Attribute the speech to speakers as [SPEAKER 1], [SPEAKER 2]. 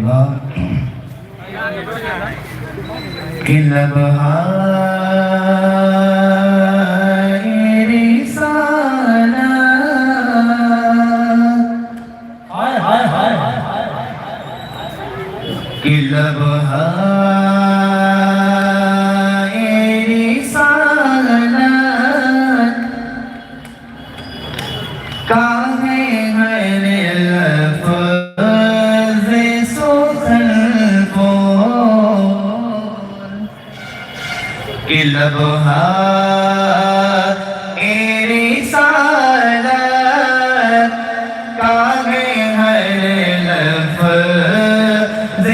[SPEAKER 1] اللہ کہ لبہائے رسالت کہ لبہائے رسالت کاہے غیر لفظ سخن کو کہ لبہائے رسالت کاہے غیر لفظ